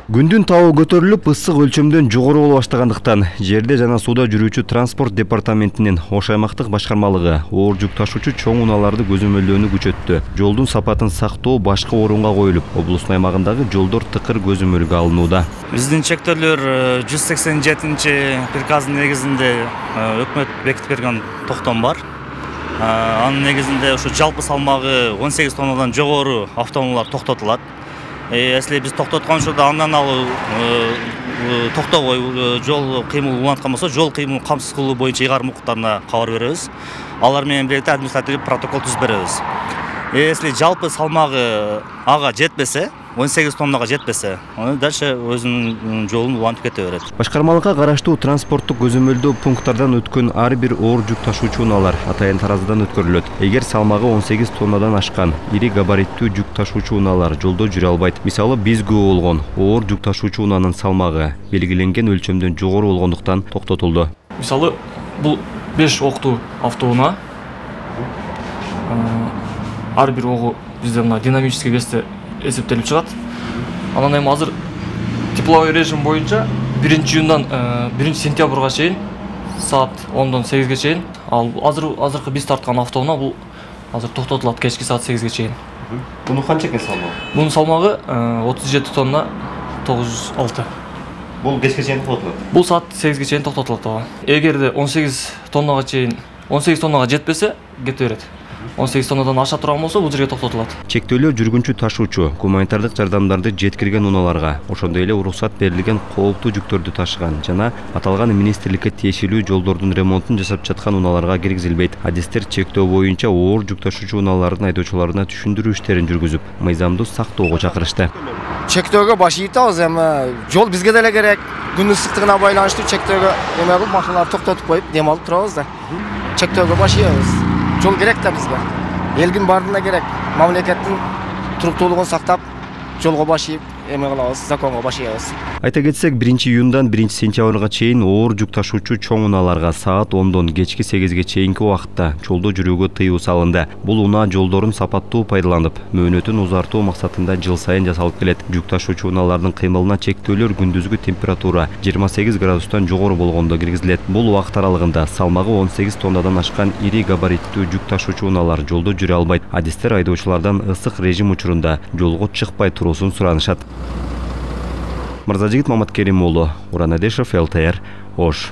Күндүн табы көтөрүлүп, ысык өлчөмдөн жогору боло баштагандыктан жерде жана сууда жүрүүчү транспорт департаментинин Ош аймактык башкармалыгы оор жүк ташуучу чоң унааларды көзөмөлдөөнү күчөттү. Жолдун сапатын сактоо башка орунга коюлуп, облустун аймагындагы жолдор тыкыр көзөмөлгө алынууда. Биздин чектөөлөр 187-приказдын негизинде өкмөт бекитип берген токтом бар. Анын негизинде ушу жалпы салмагы 18 тоннадан жогору автоунаалар токтотулат. Если биз токтоткон учурда андан алуу токтобой жол кыймыл уланткан болсо, жол кыймылын камсыз кылуу боюнча ыйгарым укуктарына кабар беребиз. Алар менен бирге административдик протокол түзүп беребиз. Если жалпы салмагы ага жетпесе, 18 тоннага жетпесе, аны дальше өзүнүн жолун улантып кете берет. Башкармалыкка караштуу транспорттук көзөмөлдөө пункттардан өткөн ар бир оор жүк ташуучу унаалар атайын таразыдан өткөрүлөт. Эгер салмагы 18 тоннадан ашкан ири габариттүү жүк ташуучу унаалар жолдо жүрө албайт. Мисалы, биз күбө болгон оор жүк ташуучу унаанын салмагы белгиленген өлчөмдөн жогору болгондуктан токтотулду. Мисалы, бул 5 октуу автоунаа. Ар бир огу бизде мына динамический весте эсептелип чыгат. Анан эми азыр тепловой режим боюнча 1-июндан 1-сентябрга чейин саат 10-дон 8-ге чейин, ал азыркы биз тарткан автоунаа бул азыр токтотулат кечки саат 8-ге чейин. Мунун канча экен салмагы? Мунун салмагы 37 тонна 906. Бул кечке чейин токтотулат. Бул саат 8-ге чейин токтотулат. Эгерде 18 тоннага жетпесе, кете берет. 18 тоннадан аша турган болсо, бул жерге токтотулат. Чектөөлөр жүргүнчү ташуучу, гуманитардык жардамдарды жеткирген унааларга, ошондой эле уруксат берилген кооптуу жүктөрдү ташыган жана аталган министрликке тиешелүү жолдордун ремонтун жасап жаткан унааларга киргизилбейт. Адистер чектөө боюнча оор жүк ташуучу унаалардын айдоочуларына түшүндүрүү иштерин жүргүзүп, мыйзамды сактоого чакырышты. Чектөөгө баш ийитабыз, эми жол бизге деле керек. Күн ысыктыгына байланыштуу чектөөгө эме кылып машиналарды токтотуп коюп, дем алып турабыз да. Чектөөгө баш ийебиз. Жол керек да бизге. Элдин бардына керек. Мамлекеттин туруктуулугун сактап, жолго баш ийип, эме кылабыз, законго баш ийебиз. Айта кетсек, 1-июндан 1-сентябрга чейин оор жүк ташуучу чоң унааларга саат 10-дон кечки 8-ге чейинки убакытта жолдо жүрүүгө тыюу салынды. Бул унаа жолдорун сапаттуу пайдаланып, мөөнөтүн узартуу максатында жыл сайын жасалып келет. Жүк ташуучу унаалардын кыймылына чектөөлөр күндүзгү температура 28 градустан жогору болгондо киргизилет. Бул убакыт аралыгында салмагы 18 тоннадан ашкан ири габариттүү жүк ташуучу унаалар жолдо жүрө албайт. Адистер айдоочулардан ысык режим учурунда жолго чыкпай туруусун суранышат. Мырзажигит Маматкерим уулу, Уранадешев, ЛТР, Ош.